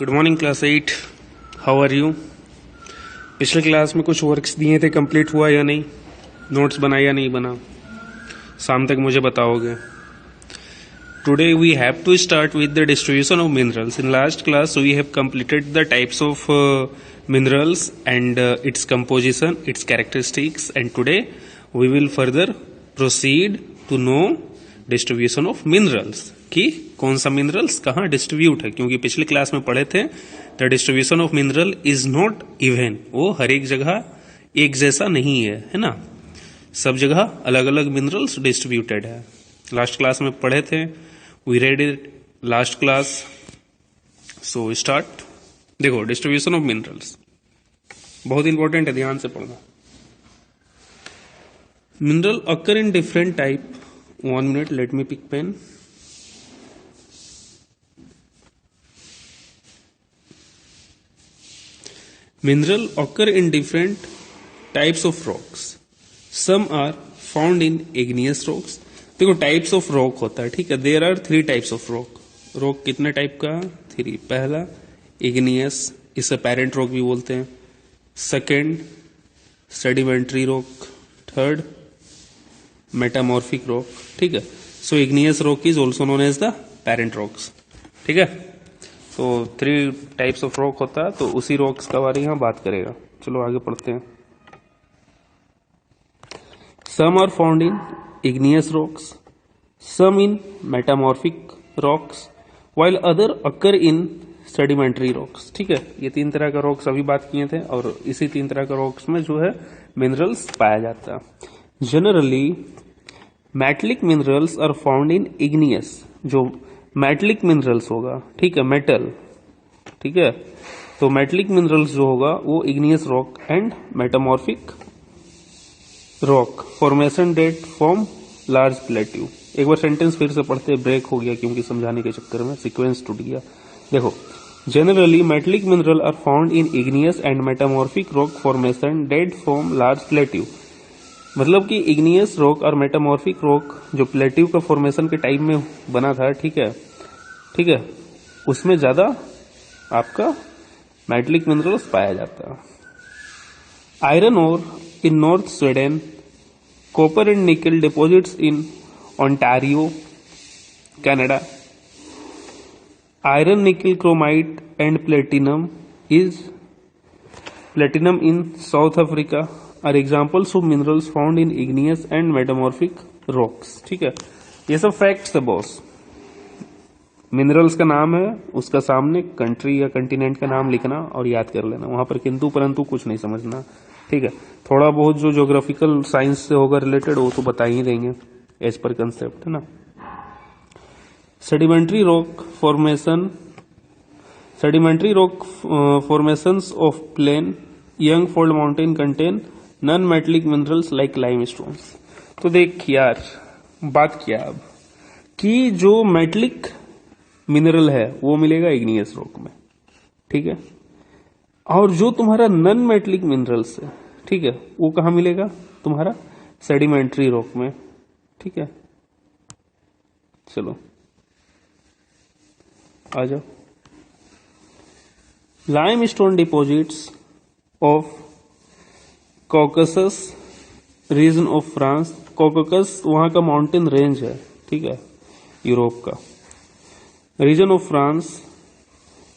Good morning class 8। How are you. पिछले class में कुछ वर्क्स दिए थे, कंप्लीट हुआ या नहीं, नोट्स बना या नहीं बना, शाम तक मुझे बताओगे। Today we have to start with the distribution of minerals. In last class we have completed the types of minerals and its composition, its characteristics, and today we will further proceed to know distribution of minerals, कि कौन सा minerals कहाँ distribute है। क्योंकि पिछले class में पढ़े थे the distribution of mineral is not even, वो हर एक जगह एक जैसा नहीं है ना, सब जगह अलग अलग मिनरल्स डिस्ट्रीब्यूटेड है। लास्ट क्लास में पढ़े थे, we read it last class. So start. देखो डिस्ट्रीब्यूशन ऑफ मिनरल्स बहुत इंपॉर्टेंट है, ध्यान से पढ़ना। Mineral occur in different type. 1 minute, let me pick pen. Mineral occur in different types of rocks. Some are found in igneous rocks. देखो types of rock होता है, ठीक है। There are 3 types of rock. Rock कितने type का? 3। पहला igneous, इसे parent rock भी बोलते हैं। Second sedimentary rock. Third metamorphic rock, ठीक है। So igneous rock is also known as the parent rocks, ठीक है। तो 3 टाइप्स ऑफ रॉक होता है, तो उसी रॉक्स का बारे में यहाँ बात करेगा। चलो आगे पढ़ते हैं। Some are found in igneous rocks, some in metamorphic rocks, while other occur in sedimentary rocks, ठीक है। ये 3 तरह का रॉक्स अभी बात किए थे, और इसी 3 तरह का रॉक्स में जो है मिनरल्स पाया जाता है। Generally metallic minerals are found in igneous, जो मेटलिक मिनरल्स होगा, ठीक है, मेटल, ठीक है। तो मेटलिक मिनरल्स जो होगा वो igneous rock and metamorphic rock formation that form large plateau. एक बार सेंटेंस फिर से पढ़ते, ब्रेक हो गया क्योंकि समझाने के चक्कर में सीक्वेंस टूट गया। देखो, generally metallic mineral are found in igneous and metamorphic rock formation that form large plateau. मतलब कि इग्नियस रॉक और मेटामॉर्फिक रॉक जो प्लेट्यू का फॉर्मेशन के टाइम में बना था, ठीक है, ठीक है, उसमें ज्यादा आपका मेटलिक मिनरल्स पाया जाता है। Iron ore in north Sweden, copper and nickel deposits in Ontario Canada, iron nickel chromite and platinum in South Africa are examples of minerals found in igneous and metamorphic rocks, ठीक है। ये सब facts है boss. Minerals का नाम है, उसका सामने कंट्री या कंटिनेंट का नाम लिखना और याद कर लेना, वहां पर किंतु परंतु कुछ नहीं समझना, ठीक है। थोड़ा बहुत जो ज्योग्राफिकल साइंस से होगा रिलेटेड वो तो बता ही देंगे एज पर कंसेप्ट, है ना। Sedimentary rock formation, sedimentary rock formations of plain young fold mountain contain non metallic minerals like limestones. तो देख यार, बात क्या अब कि जो मेटलिक मिनरल है वो मिलेगा इग्नियस रॉक में, ठीक है, और जो तुम्हारा नॉन मेटलिक मिनरल्स है, ठीक है, वो कहां मिलेगा? तुम्हारा सेडिमेंट्री रॉक में, ठीक है। चलो आ जाओ। Limestone deposits of Caucasus region of France. Caucasus वहां का माउंटेन रेंज है, ठीक है, यूरोप का। Region of France,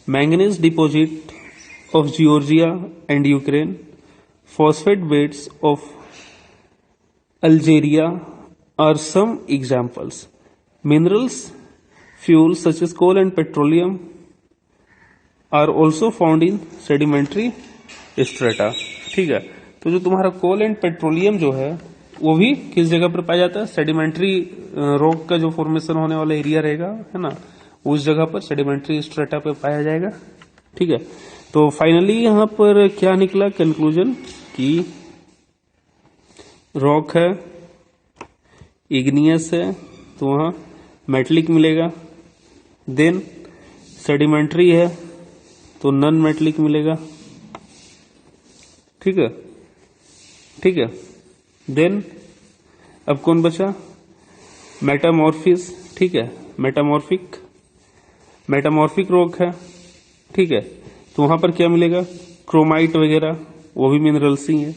manganese deposit of Georgia and Ukraine, phosphate beds of Algeria are some examples. Minerals fuel such as coal and petroleum are also found in sedimentary strata, ठीक है। तो जो तुम्हारा कोल and petroleum जो है वो भी किस जगह पर पाया जाता है? सेडिमेंट्री रॉक का जो फॉर्मेशन होने वाला एरिया रहेगा, है ना, उस जगह पर सेडिमेंट्री स्ट्रेटा पे पाया जाएगा, ठीक है। तो फाइनली यहां पर क्या निकला कंक्लूजन कि रॉक है, इग्नियस है तो वहां मेटलिक मिलेगा, देन सेडिमेंट्री है तो नॉन मेटलिक मिलेगा, ठीक है, ठीक है। देन अब कौन बचा? मेटामॉर्फिस, ठीक है, मेटामॉर्फिक रॉक है, ठीक है। तो वहां पर क्या मिलेगा, क्रोमाइट वगैरह, वो भी मिनरल्स ही है।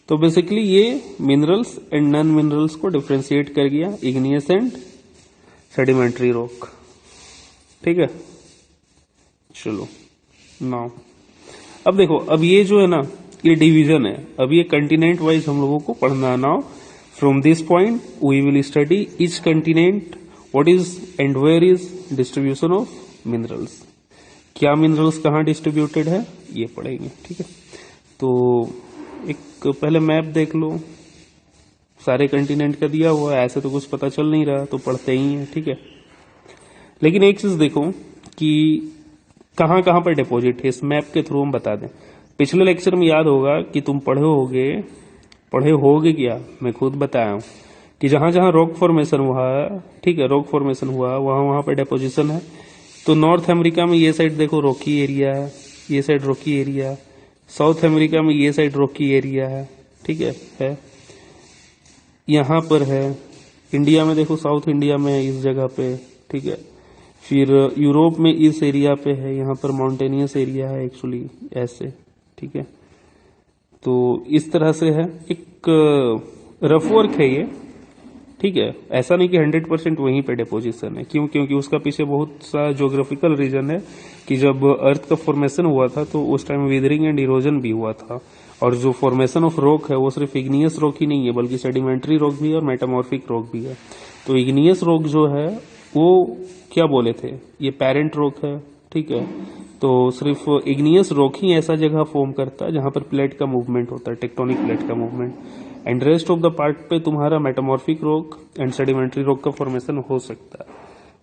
तो बेसिकली ये मिनरल्स एंड नॉन मिनरल्स को डिफ्रेंशिएट कर गया, इग्नियस एंड सेडिमेंट्री रॉक। ठीक है, चलो नाउ अब देखो, अब ये जो है ना, ये डिवीजन है। अब ये कंटिनेंट वाइज हम लोगों को पढ़ना है। Now from this point we will study each continent, what is and where is distribution of minerals. क्या मिनरल्स कहाँ डिस्ट्रीब्यूटेड है ये पढ़ेंगे। ठीक है, तो एक पहले मैप देख लो, सारे कंटिनेंट का दिया हुआ है, ऐसे तो कुछ पता चल नहीं रहा तो पढ़ते ही है। ठीक है, लेकिन एक चीज देखो कि कहां कहां पर डिपॉजिट है, इस मैप के थ्रू हम बता दें। पिछले लेक्चर में याद होगा कि तुम पढ़े होगे क्या, मैं खुद बताया हूं कि जहां जहां रॉक फॉर्मेशन हुआ है, ठीक है, रॉक फॉर्मेशन हुआ वहां वहां पर डिपोजिशन है। तो नॉर्थ अमेरिका में ये साइड देखो रॉकी एरिया है, ये साइड रॉकी एरिया है। साउथ अमेरिका में ये साइड रॉकी एरिया है। ठीक है, यहां पर है। इंडिया में देखो, साउथ इंडिया में है इस जगह पे। ठीक है, फिर यूरोप में इस एरिया पे है, यहाँ पर माउंटेनियस एरिया है एक्चुअली ऐसे। ठीक है, तो इस तरह से है, एक रफ वर्क है ये। ठीक है, ऐसा नहीं कि 100% वहीं पे डिपोजिशन है। क्यों? क्योंकि उसका पीछे बहुत सा ज्योग्राफिकल रीजन है कि जब अर्थ का फॉर्मेशन हुआ था तो उस टाइम विदरिंग एंड इरोजन भी हुआ था। और जो फॉर्मेशन ऑफ रॉक है वो सिर्फ इग्नियस रॉक ही नहीं है, बल्कि सेडिमेंट्री रॉक भी है और मेटामॉर्फिक रॉक भी है। तो इग्नियस रॉक जो है वो क्या बोले थे, ये पेरेंट रॉक है। ठीक है, तो सिर्फ इग्नियस रॉक ही ऐसा जगह फॉर्म करता है जहां पर प्लेट का मूवमेंट होता है, टेक्टोनिक प्लेट का movement. And rest of the part पे तुम्हारा metamorphic rock and sedimentary rock का फॉर्मेशन हो सकता है।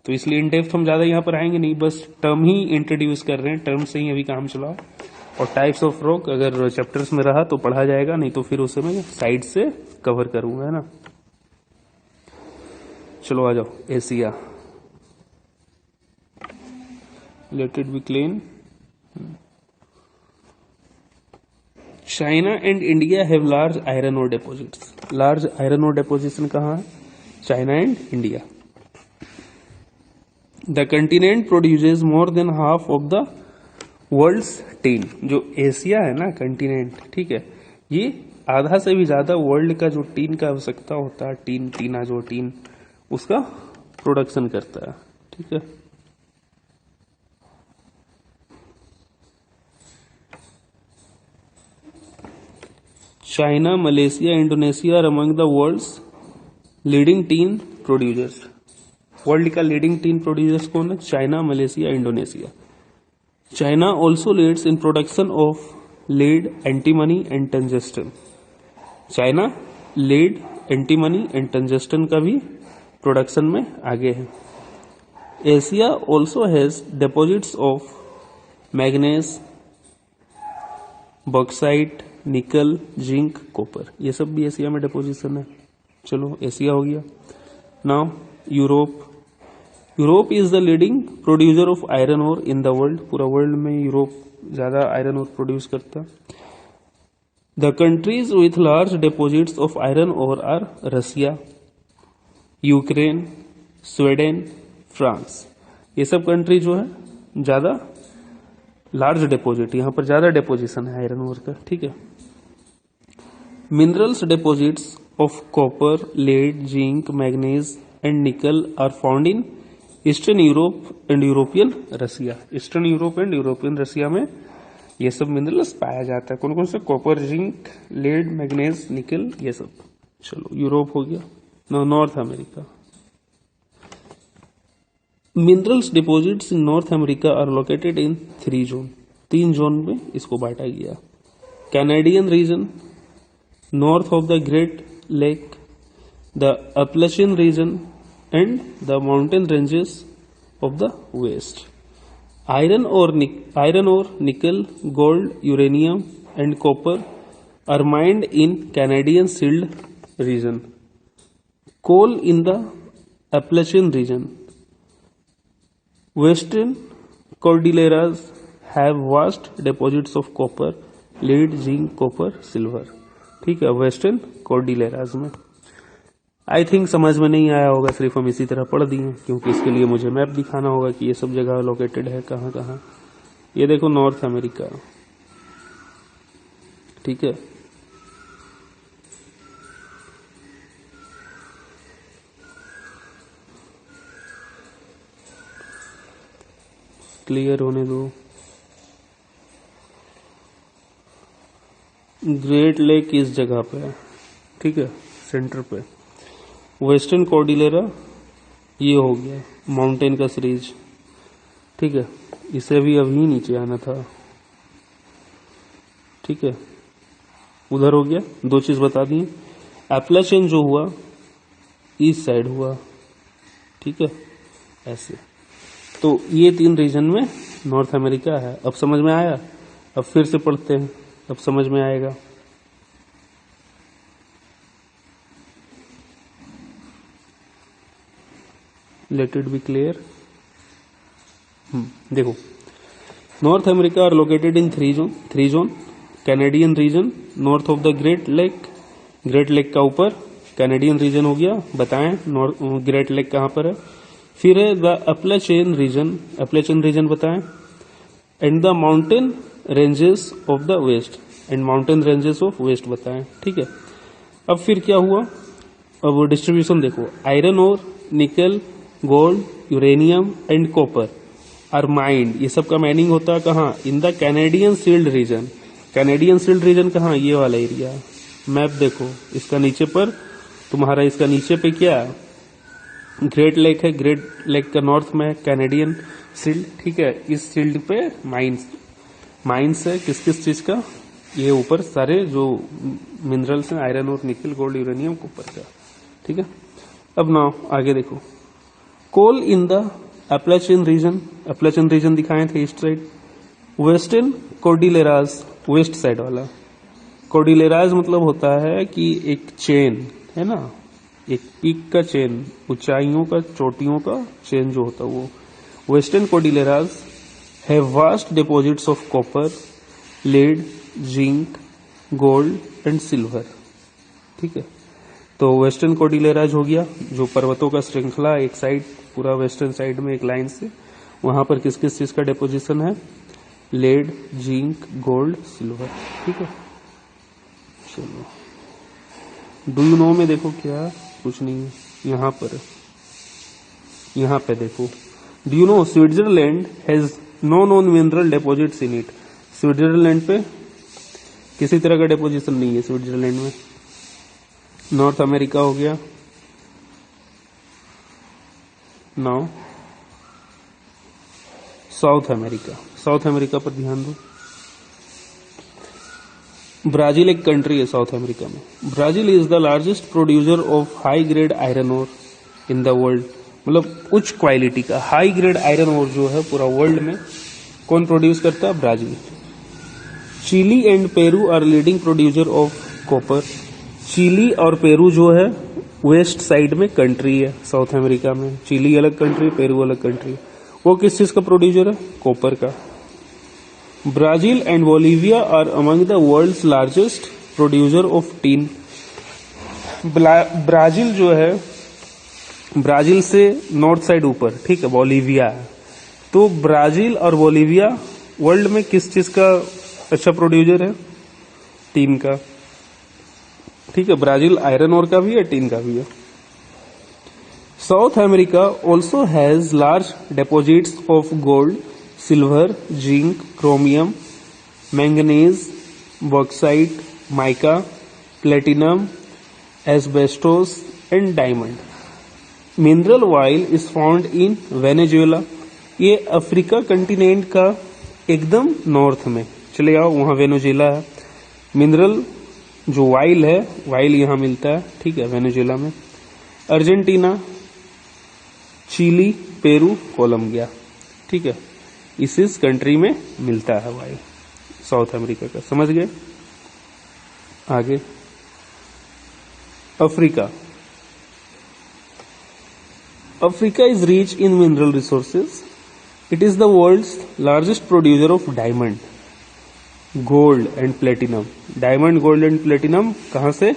तो इसलिए इन डेप्थ हम ज्यादा यहाँ पर आएंगे नहीं, बस टर्म ही इंट्रोड्यूस कर रहे हैं, टर्म से ही अभी काम चलाओ। और टाइप्स ऑफ रॉक अगर चैप्टर्स में रहा तो पढ़ा जाएगा, नहीं तो फिर उसे मैं साइड से कवर करूंगा, है ना। चलो आ जाओ, Asia, let it be clean. China and India have large iron ore deposits. Large iron ore deposition कहाँ है? China and India. The continent produces more than half of the world's tin. जो Asia है ना continent, ठीक है, ये आधा से भी ज्यादा वर्ल्ड का जो टीन का आवश्यकता होता है, टीना जो टीन, उसका प्रोडक्शन करता है। ठीक है, China, Malaysia, Indonesia are among the world's leading tin producers. World का लीडिंग टीन प्रोड्यूसर्स कौन है? China, Malaysia, Indonesia. China also leads in production of lead, antimony and tungsten. China lead, antimony and tungsten का भी production में आगे है। Asia also has deposits of manganese, bauxite, nickel, zinc, copper, ये सब भी एशिया में डिपोजिशन है। चलो एशिया हो गया। Now Europe. Europe is the leading producer of iron ore in the world. पूरा वर्ल्ड में यूरोप ज्यादा आयरन ओर प्रोड्यूस करता है। The countries with large deposits of iron ore are Russia, Ukraine, Sweden, France. ये सब country जो है ज्यादा लार्ज डिपोजिट, यहां पर ज्यादा डिपोजिशन है आयरन ओर का। ठीक है, minerals deposits of copper, lead, zinc, manganese and nickel are found in eastern Europe and European Russia. Eastern Europe and European Russia में ये सब मिनरल्स पाया जाता है। कौन कौन से? कॉपर, जिंक, लेड, मैग्नीज, निकल, ये सब। चलो यूरोप हो गया। North America. Minerals deposits in north America are located in 3 zone. 3 zone में इसको बांटा गया। Canadian region, north of the great lake, the Appalachian region and the mountain ranges of the west. Iron और nickel, gold, uranium and copper are mined in Canadian shield region. Coal in the Appalachian region. Western Cordilleras have vast deposits of copper, lead, zinc, copper, silver। ठीक है, western कॉर्डिलेराज में। I think समझ में नहीं आया होगा, सिर्फ हम इसी तरह पढ़ दिए, क्योंकि इसके लिए मुझे मैप दिखाना होगा कि ये सब जगह लोकेटेड है कहाँ कहाँ। ये देखो नॉर्थ अमेरिका, ठीक है। क्लियर होने दो। ग्रेट लेक इस जगह पे है, ठीक है, सेंटर पे। वेस्टर्न कॉर्डिलेरा ये हो गया माउंटेन का सीरीज, ठीक है। इसे भी अभी नीचे आना था, ठीक है, उधर हो गया। दो चीज बता दी। एप्लाचियन जो हुआ ईस्ट साइड हुआ, ठीक है, ऐसे। तो ये 3 रीजन में नॉर्थ अमेरिका है। अब समझ में आया? अब फिर से पढ़ते हैं, अब समझ में आएगा। Let it be clear. देखो, North America are located in three zone. Canadian region north of the great lake, great lake का ऊपर कैनेडियन रीजन हो गया। बताएं ग्रेट लेक कहां पर है। फिर है the Appalachian region, Appalachian region बताएं। And the mountain ranges of the west, and mountain ranges of west बताएं, ठीक है। अब फिर क्या हुआ, अब डिस्ट्रीब्यूशन देखो। आयरन और nickel, gold, uranium and copper are mined. ये सब का माइनिंग होता है कहाँ? In the Canadian shield region. Canadian shield region कहाँ? ये वाला एरिया। मैप देखो, इसका नीचे पर तुम्हारा, इसका नीचे पे क्या ग्रेट लेक है। ग्रेट लेक का नॉर्थ में कैनेडियन सील्ड, ठीक है। इस सील्ड पे माइंस है किस किस चीज का? ये ऊपर सारे जो मिनरल्स हैं, आयरन और निकल, गोल्ड, यूरेनियम, कॉपर का, ठीक है। अब नाउ आगे देखो। Coal in the Appalachian region, Appalachian region दिखाए थे east side. Western cordilleras, west side वाला। कॉर्डिलेराज मतलब होता है कि एक चेन है ना, एक पीक का चेन, ऊंचाइयों का, चोटियों का चेन जो होता है वो। Western cordilleras have vast deposits of copper, lead, zinc, gold and silver, ठीक है। तो वेस्टर्न कॉर्डिलेराज हो गया जो पर्वतों का श्रृंखला, एक साइड पूरा वेस्टर्न साइड में एक लाइन से, वहां पर किस किस चीज का डिपोजिशन है? लेड, जिंक, गोल्ड, सिल्वर, ठीक है। चलो, डू यू नो में देखो क्या, कुछ नहीं है यहां पर। यहां पे देखो, do you know Switzerland has no known mineral deposits in it. Switzerland पे किसी तरह का डिपोजिशन नहीं है स्विट्जरलैंड में। नॉर्थ अमेरिका हो गया। Now south America, south America पर ध्यान दो। ब्राजील एक कंट्री है साउथ अमेरिका में। Brazil is the largest producer of high grade iron ore in the world. मतलब उच्च क्वालिटी का हाई ग्रेड आयरन ओर जो है पूरा वर्ल्ड में कौन प्रोड्यूस करता है? Brazil. Chile and Peru are leading producer of copper. Chile और पेरू जो है वेस्ट साइड में कंट्री है साउथ अमेरिका में। चिली अलग कंट्री, पेरू अलग कंट्री। वो किस चीज का प्रोड्यूसर है? कॉपर का। Brazil and Bolivia are among the world's largest producer of tin. Brazil जो है, ब्राजील से नॉर्थ साइड ऊपर, ठीक है, बोलिविया है। तो ब्राजील और बोलिविया वर्ल्ड में किस चीज का अच्छा प्रोड्यूसर है? टीन का, ठीक है। ब्राजील आयरन ओर का भी है, टीन का भी है। South America also has large deposits of gold, silver, zinc, chromium, manganese, bauxite, mica, platinum, asbestos and diamond. Mineral oil is found in Venezuela. ये अफ्रीका कंटिनेंट का एकदम नॉर्थ में चले आओ, वहां वेनेजुएला है। मिनरल जो वाइल है, वाइल यहां मिलता है, ठीक है, वेनेजुएला में। अर्जेंटीना, चिली, पेरू, कोलंबिया, ठीक है, इस कंट्री में मिलता है वाइल साउथ अमेरिका का। समझ गए? आगे Africa. Africa is rich in mineral resources. It is the world's largest producer of diamond, gold and platinum. Diamond, gold and platinum कहां से?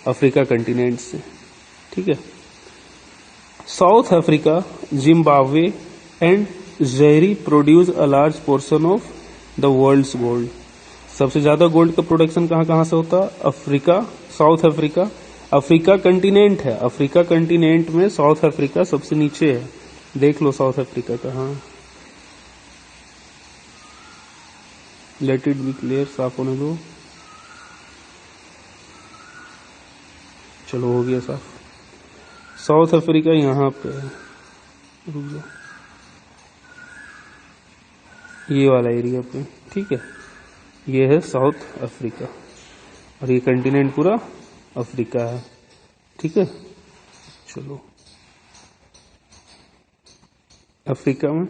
अफ्रीका कंटिनेंट से, ठीक है। South Africa, Zimbabwe and Zaire produce a large portion of the world's gold. सबसे ज्यादा gold का production कहाँ कहाँ से होता है? Africa, south Africa. Africa continent है, अफ्रीका कंटिनेंट में साउथ अफ्रीका सबसे नीचे है। देख लो साउथ अफ्रीका कहाँ। लेट इट बी क्लियर, साफ होने दो। चलो हो गया साफ। साउथ अफ्रीका यहाँ पे है, रुक जाओ, ये वाला एरिया पे, ठीक है। ये है साउथ अफ्रीका और ये कंटिनेंट पूरा अफ्रीका है, ठीक है। चलो अफ्रीका में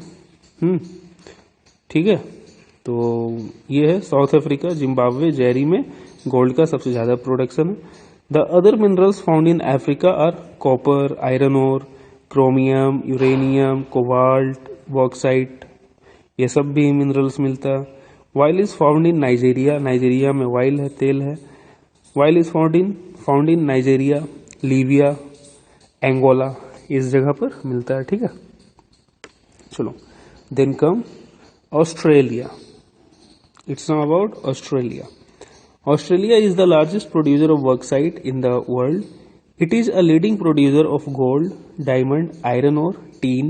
ठीक है। तो ये है साउथ अफ्रीका, जिम्बाब्वे, जेरी में गोल्ड का सबसे ज्यादा प्रोडक्शन है। The other minerals found in Africa are copper, iron ore, chromium, uranium, cobalt, bauxite, ये सब भी मिनरल्स मिलता है। Oil is found in Nigeria, Nigeria में वाइल है, तेल है। Oil is found in Nigeria, Libya, Angola, इस जगह पर मिलता है, ठीक है। चलो then come Australia. It's now about Australia. Australia is the largest producer of bauxite in the world. It is a leading producer of gold, diamond, iron ore, tin,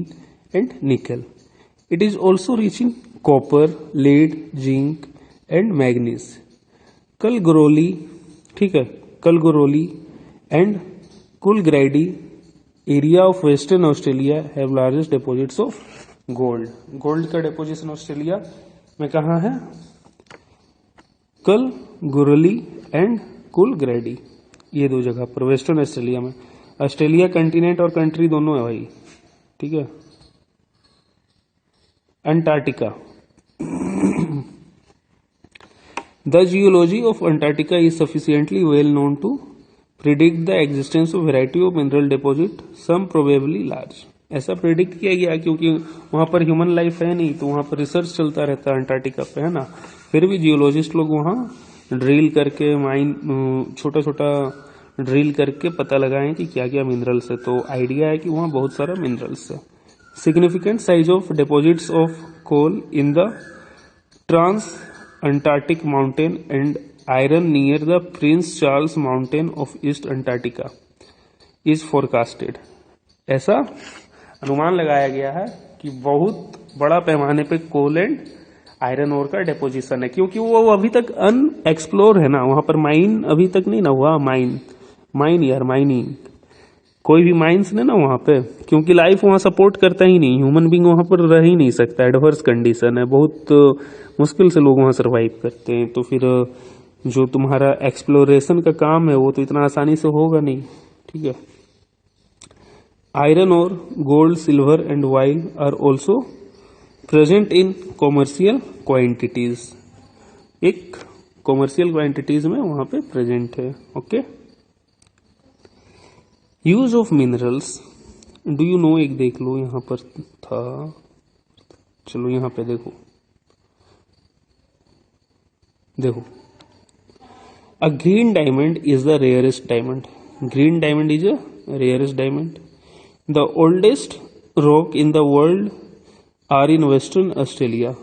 and nickel. It is also rich in copper, lead, zinc, and manganese. Kalgoorlie, ठीक है, Kalgoorlie and Coolgardie area of Western Australia have largest deposits of gold. Gold का deposition Australia में कहाँ है? कलगुरली and कुलग्रेडी, ये दो जगह पर वेस्टर्न ऑस्ट्रेलिया में। ऑस्ट्रेलिया कंटिनेंट और कंट्री दोनों है भाई, ठीक है। Antarctica. The geology of Antarctica is sufficiently well known to predict the existence of variety of mineral deposit, some probably large. ऐसा प्रिडिक्ट किया गया क्योंकि वहां पर ह्यूमन लाइफ है नहीं, तो वहां पर रिसर्च चलता रहता है अंटार्कटिका पे, है ना। फिर भी जियोलॉजिस्ट लोग वहां ड्रिल करके माइन छोटा छोटा ड्रिल करके पता लगाएं कि क्या क्या मिनरल्स है, तो आइडिया है कि वहां बहुत सारा मिनरल्स है। Significant size of deposits of coal in the trans Antarctic mountain and iron near the prince Charles mountain of east Antarctica is forecasted. ऐसा अनुमान लगाया गया है कि बहुत बड़ा पैमाने पे कोल एंड आयरन ओर का डिपोजिशन है, क्योंकि वो अभी तक अनएक्सप्लोर है ना, वहां पर माइन अभी तक नहीं ना हुआ। माइनिंग कोई भी माइंस नहीं ना वहां पे, क्योंकि लाइफ वहां सपोर्ट करता ही नहीं, ह्यूमन बींग वहां पर रह ही नहीं सकता, एडवर्स कंडीशन है, बहुत मुश्किल से लोग वहां सरवाइव करते हैं। तो फिर जो तुम्हारा एक्सप्लोरेशन का काम है वो तो इतना आसानी से होगा नहीं, ठीक है। आयरन और gold, silver and oil are also present in commercial quantities, एक कॉमर्शियल क्वांटिटीज में वहां पे प्रेजेंट है, okay. Use of minerals, do you know, एक देख लो यहां पर था, चलो यहां पे देखो a green diamond is the rarest diamond, green diamond is a rarest diamond. The oldest rock in the world are in western Australia,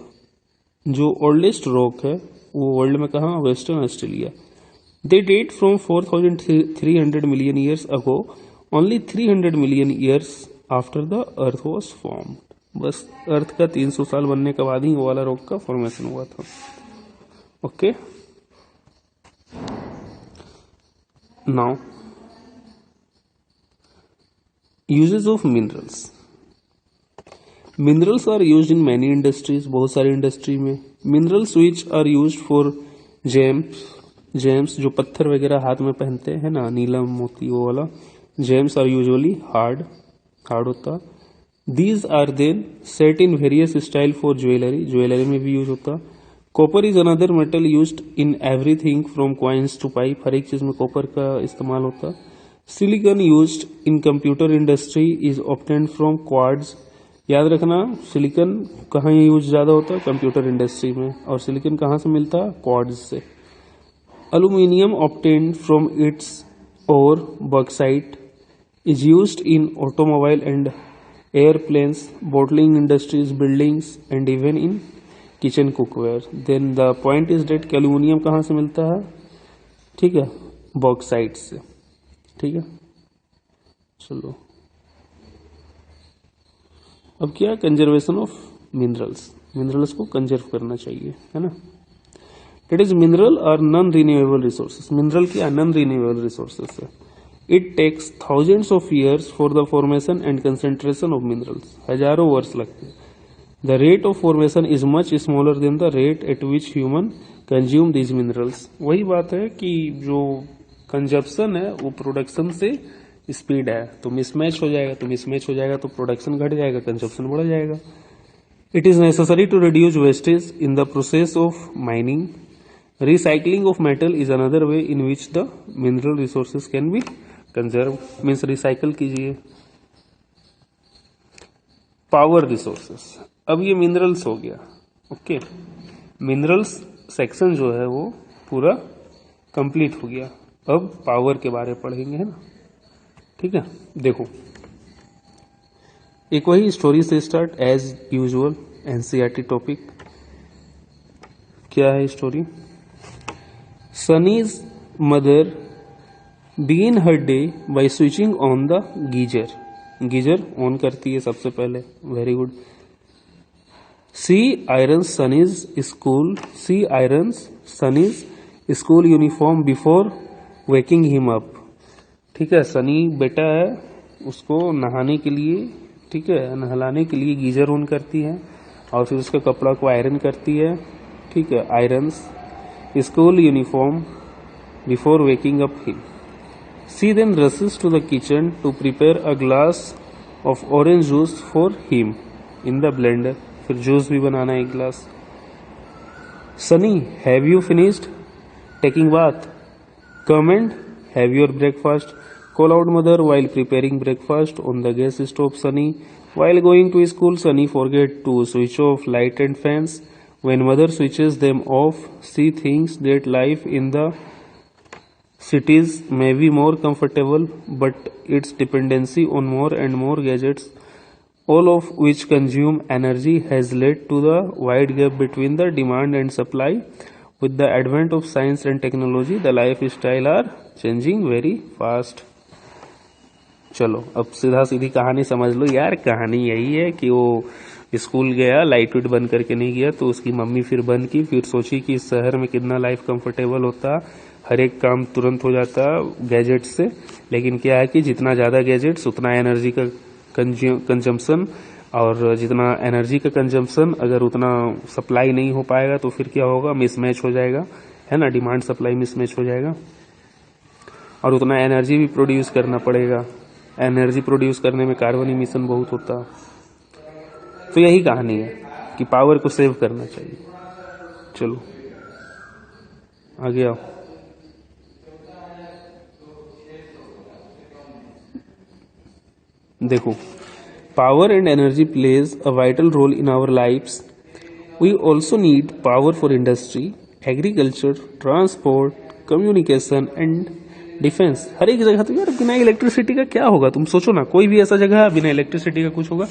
जो ओल्डेस्ट रॉक है वो वर्ल्ड में कहा? Western Australia. They date from 4300 million years ago, only 300 million years after the earth was formed. बस earth का 300 साल बनने के बाद ही वो वाला रॉक का फॉर्मेशन हुआ था, okay. Now uses of minerals. Minerals are used in many industries, बहुत सारी इंडस्ट्री में। Minerals which are used for gems जो पत्थर वगैरह हाथ में पहनते हैं ना, नीलम मोती वो वाला, जेम्स आर यूजुअली हार्ड होता। These are then set in various style for jewellery में भी यूज होता। Copper is another metal used in everything from coins to pipe, हर एक चीज में कॉपर का इस्तेमाल होता। Silicon used in computer industry is obtained from quartz. याद रखना सिलिकॉन कहाँ यूज ज्यादा होता है? कंप्यूटर इंडस्ट्री में। और सिलिकॉन कहाँ से मिलता है? क्वार्ट्ज से। Aluminium obtained from its ore, bauxite, is used in automobile and airplanes, bottling industries, buildings, and even in kitchen cookware. Then the point is that कि एल्यूमिनियम कहाँ से मिलता है, ठीक है, बॉक्साइट से, ठीक है। चलो अब क्या, कंजर्वेशन ऑफ मिनरल्स, मिनरल्स को कंजर्व करना चाहिए, है ना। इट इज मिनरल और नॉन रिन्यूएबल रिसोर्सेस, मिनरल क्या नॉन रिन्यूएबल रिसोर्सेस है। It takes thousands of years for the formation and concentration of minerals, हजारों वर्ष लगते हैं। The rate of formation is much smaller than the rate at which human consume these minerals. वही बात है कि जो कंजप्शन है वो प्रोडक्शन से स्पीड है, तो मिसमैच हो जाएगा, तो मिसमैच हो जाएगा तो प्रोडक्शन घट जाएगा, कंजप्शन बढ़ जाएगा। It is necessary to reduce wastage in the process of mining. Recycling of metal is another way in which the mineral resources can be conserve, means recycle कीजिए। पावर रिसोर्सेस, अब ये minerals हो गया, okay, minerals section जो है वो पूरा complete हो गया। अब पावर के बारे में पढ़ेंगे, है ना, ठीक है। देखो एक वही स्टोरी से start as usual, NCERT topic. क्या है story? Sunny's mother begin her day by switching on the geyser, geyser on करती है सबसे पहले, very good. She irons Sunny's school uniform before waking him up, ठीक है। सनी बेटा है, उसको नहाने के लिए, ठीक है, नहलाने के लिए गीजर ऑन करती है और फिर उसका कपड़ा को आयरन करती है, ठीक है। Irons school uniform before waking up him. She then rushes to the kitchen to prepare a glass of orange juice for him in the blender. फिर जूस भी बनाना है एक गिलास। Sunny, have you finished taking bath? Come and have your breakfast. Call out mother while preparing breakfast on the gas stove. Sunny, while going to school, Sunny forget to switch off light and fans. When mother switches them off, she thinks that life in the cities may be more comfortable, but its dependency on more and more gadgets, all of which consume energy, has led to the wide gap between the demand and supply. With the advent of science and technology, the lifestyle are changing very fast. चलो अब सीधा सीधी कहानी समझ लो यार। कहानी यही है कि वो स्कूल गया, लाइट विट बंद करके नहीं गया, तो उसकी मम्मी फिर बंद की, फिर सोची कि इस शहर में कितना लाइफ कंफर्टेबल होता, हर एक काम तुरंत हो जाता गैजेट से। लेकिन क्या है कि जितना ज़्यादा गैजेट्स उतना एनर्जी का कंजम्पशन, और जितना एनर्जी का कंजम्पशन अगर उतना सप्लाई नहीं हो पाएगा तो फिर क्या होगा, मिसमैच हो जाएगा, है ना, डिमांड सप्लाई मिसमैच हो जाएगा और उतना एनर्जी भी प्रोड्यूस करना पड़ेगा। एनर्जी प्रोड्यूस करने में कार्बन इमिशन बहुत होता। तो यही कहानी है कि पावर को सेव करना चाहिए। चलो आगे आओ। देखो, power and energy plays a vital role in our lifes. We also need power for industry, agriculture, transport, communication and defence. हर एक जगह तो यार बिना इलेक्ट्रिसिटी का क्या होगा, तुम सोचो ना, कोई भी ऐसा जगह है बिना इलेक्ट्रिसिटी का कुछ होगा?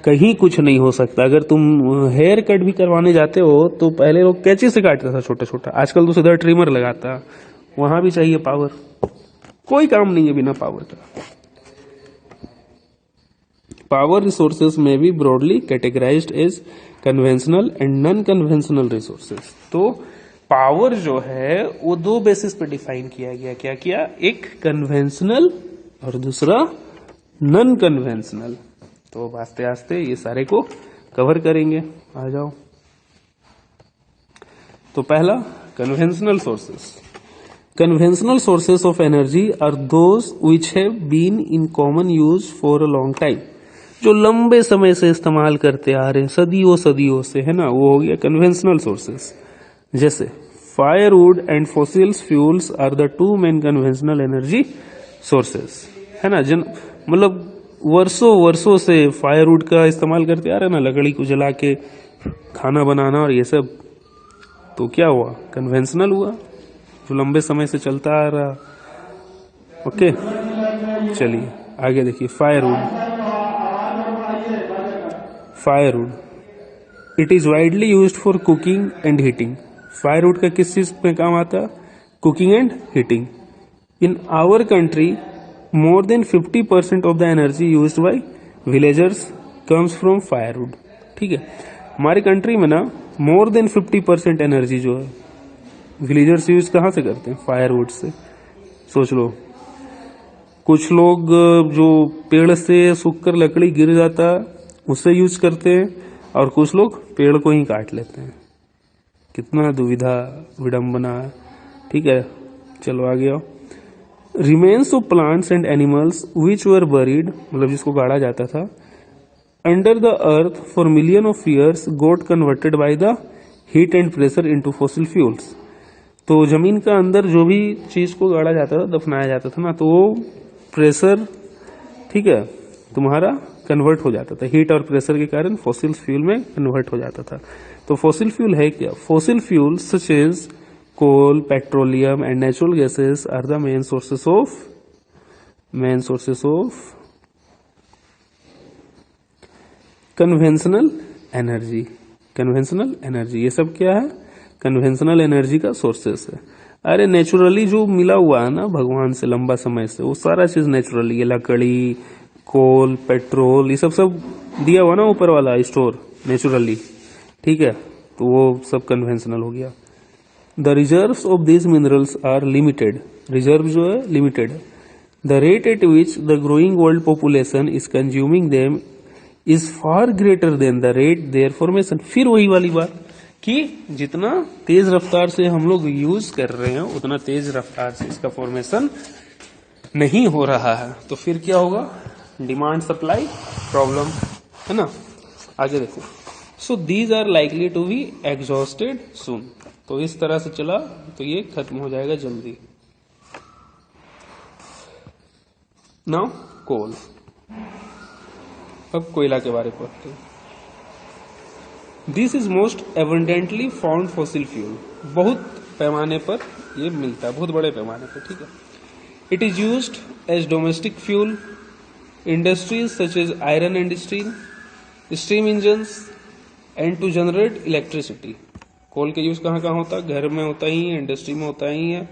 कहीं कुछ नहीं हो सकता। अगर तुम हेयर कट भी करवाने जाते हो तो पहले लोग कैंची से काटता था छोटा छोटा, आजकल तो सीधा ट्रिमर लगाता। वहां भी चाहिए पावर, कोई काम नहीं है बिना पावर का। पावर रिसोर्सेज में भी broadly categorized as conventional and non conventional resources. तो पावर जो है वो दो बेसिस पे डिफाइन किया गया। क्या किया? एक कन्वेंशनल और दूसरा नॉन कन्वेंशनल। तो आस्ते आस्ते ये सारे को कवर करेंगे। आ जाओ। तो पहला, conventional sources. Conventional sources of energy are those which have been in common use for a long time. जो लंबे समय से इस्तेमाल करते आ रहे हैं, सदियों सदियों से, है ना, वो हो गया कन्वेंशनल सोर्सेस। जैसे firewood and fossils fuels are the two main conventional energy sources, है ना। मतलब वर्षों वर्षों से फायरवुड का इस्तेमाल करते आ रहे हैं ना, लकड़ी को जला के खाना बनाना और ये सब। तो क्या हुआ? कन्वेंशनल हुआ, जो लंबे समय से चलता आ रहा। ओके, चलिए आगे देखिए। Firewood it is widely used for cooking and heating. Firewood का किस चीज में काम आता है? Cooking and heating. In our country more than 50% of the energy used by villagers comes from firewood। ठीक है, हमारी कंट्री में ना मोर देन 50% एनर्जी जो है विलेजर्स यूज कहाँ से करते हैं? फायरवुड से। सोच लो, कुछ लोग जो पेड़ से सूखकर लकड़ी गिर जाता है उससे यूज करते हैं, और कुछ लोग पेड़ को ही काट लेते हैं। कितना दुविधा विडंबना है। ठीक है, चलो आगे आओ। Remains of plants and animals which were buried, मतलब जिसको गाड़ा जाता था, under the earth for million of years got converted by the heat and pressure into fossil fuels. तो जमीन का अंदर जो भी चीज को गाड़ा जाता था, दफनाया जाता था ना, तो वो प्रेशर, ठीक है, तुम्हारा कन्वर्ट हो जाता था। हीट और प्रेशर के कारण फॉसिल फ्यूल में कन्वर्ट हो जाता था। तो फॉसिल फ्यूल है क्या? Fossil fuel such as coal, petroleum and natural gases are the main sources of conventional energy। conventional energy ये सब क्या है? conventional energy का sources है। अरे नेचुरली जो मिला हुआ है ना भगवान से लंबा समय से, वो सारा चीज नेचुरली, ये लकड़ी, कोल, पेट्रोल, ये सब दिया हुआ ना ऊपर वाला स्टोर नेचुरली। ठीक है, तो वो सब कन्वेंशनल हो गया। The reserves of these minerals are limited। Reserve जो है लिमिटेड है। The rate at which the growing world population is consuming them is far greater than the rate their formation। फिर वही वाली बात कि जितना तेज रफ्तार से हम लोग यूज कर रहे हैं उतना तेज रफ्तार से इसका फॉर्मेशन नहीं हो रहा है। तो फिर क्या होगा? डिमांड सप्लाई प्रॉब्लम, है ना। आगे देखो। So these are likely to be exhausted soon. तो इस तरह से चला तो ये खत्म हो जाएगा जल्दी। नाउ कोल। अब कोयला के बारे में पढ़ते हैं। This is most abundantly found fossil fuel. बहुत पैमाने पर ये मिलता है, बहुत बड़े पैमाने पर। ठीक है, it is used as domestic fuel, industries such as iron and steel, steam engines and to generate electricity. Coal का यूज कहाँ कहाँ होता है? घर में होता ही है, इंडस्ट्री में होता ही है।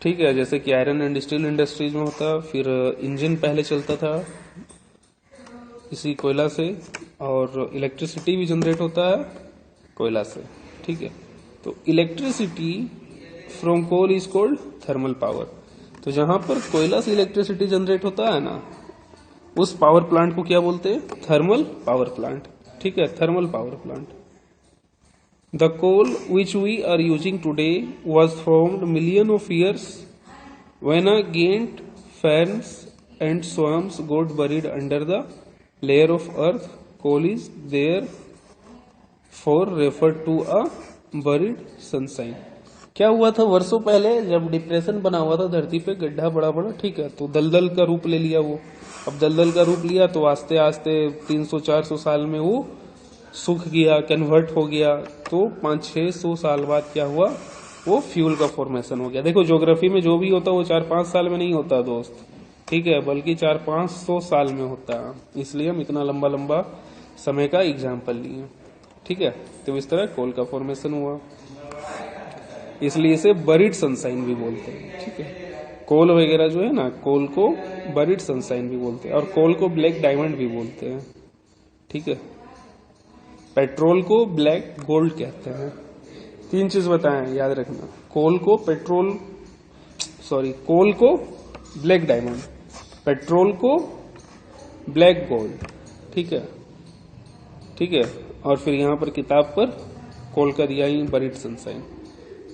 ठीक है, जैसे कि आयरन एंड स्टील इंडस्ट्रीज में होता है। फिर इंजन पहले चलता था इसी कोयला से, और इलेक्ट्रिसिटी भी जनरेट होता है कोयला से। ठीक है, तो electricity from coal is called thermal power. तो जहां पर कोयला से इलेक्ट्रिसिटी जनरेट होता है ना, उस पावर प्लांट को क्या बोलते हैं? Thermal power plant. ठीक है, thermal power plant. The coal which we are using today was formed million of years when a giant ferns and swamps got buried under the layer of earth. Coal is therefore referred to a buried sunshine। क्या हुआ था वर्षों पहले जब depression बना हुआ था धरती पे, गड्ढा बड़ा बड़ा, ठीक है, तो दलदल का रूप ले लिया वो। अब दलदल का रूप लिया तो आस्ते आस्ते 300-400 साल में वो सूख गया, कन्वर्ट हो गया। तो 500-600 साल बाद क्या हुआ? वो फ्यूल का फॉर्मेशन हो गया। देखो ज्योग्राफी में जो भी होता है वो 4-5 साल में नहीं होता दोस्त, ठीक है, बल्कि 400-500 साल में होता है। इसलिए हम इतना लंबा लंबा समय का एग्जाम्पल लिए। ठीक है, तो इस तरह कोल का फॉर्मेशन हुआ, इसलिए इसे बरीड सनशाइन भी बोलते हैं। ठीक है, कोल वगैरह जो है ना, कोल को बरीड सनशाइन भी बोलते हैं, और कोल को ब्लैक डायमंड भी बोलते हैं। ठीक है, पेट्रोल को ब्लैक गोल्ड कहते हैं। 3 चीज बताएं, याद रखना। कोल को ब्लैक डायमंड, पेट्रोल को ब्लैक गोल्ड। ठीक है, ठीक है, और फिर यहां पर किताब पर कोल का दिया ही बरीड सनशाइन।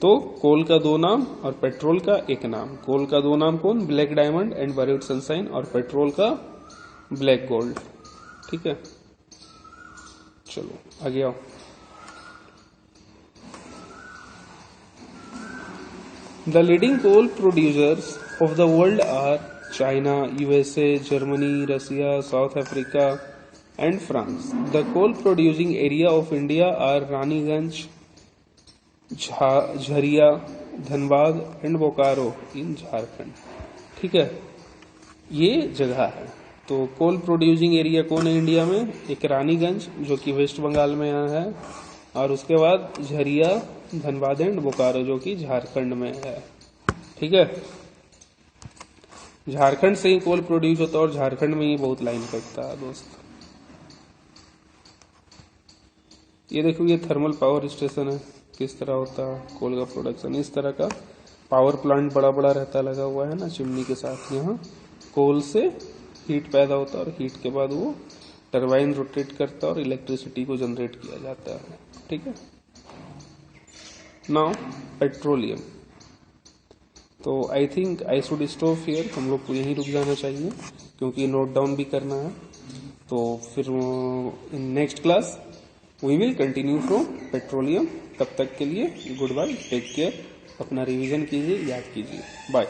तो कोल का 2 नाम और पेट्रोल का 1 नाम। कोल का 2 नाम कौन? Black diamond and buried sunshine, और पेट्रोल का ब्लैक गोल्ड। ठीक है, चलो आगे आओ। The leading coal producers of the world are China, USA, Germany, Russia, South Africa, and France. The coal producing area of India are Raniganj, Jharia, Dhanbad and Bokaro in Jharkhand. ठीक है, ये जगह है। तो कोल प्रोड्यूसिंग एरिया कौन है इंडिया में? एक रानीगंज जो कि वेस्ट बंगाल में यहाँ है, और उसके बाद झरिया, धनबाद एंड बोकारो जो कि झारखंड में है। ठीक है, झारखंड से ही कोल प्रोड्यूस होता है और झारखंड में ही बहुत लाइन कटता है दोस्त। ये देखो, ये थर्मल पावर स्टेशन है, किस तरह होता है कोल का प्रोडक्शन। इस तरह का पावर प्लांट बड़ा बड़ा रहता लगा हुआ है ना चिमनी के साथ। यहाँ कोल से हीट पैदा होता है और हीट के बाद वो टरबाइन रोटेट करता है और इलेक्ट्रिसिटी को जनरेट किया जाता है। ठीक है, नाउ पेट्रोलियम। तो I think I should stop here, हम लोग को यहीं रुक जाना चाहिए क्योंकि नोट डाउन भी करना है। तो फिर in next class we will continue from petroleum. तब तक के लिए गुड बाय, टेक केयर, अपना रिवीजन कीजिए, याद कीजिए, बाय।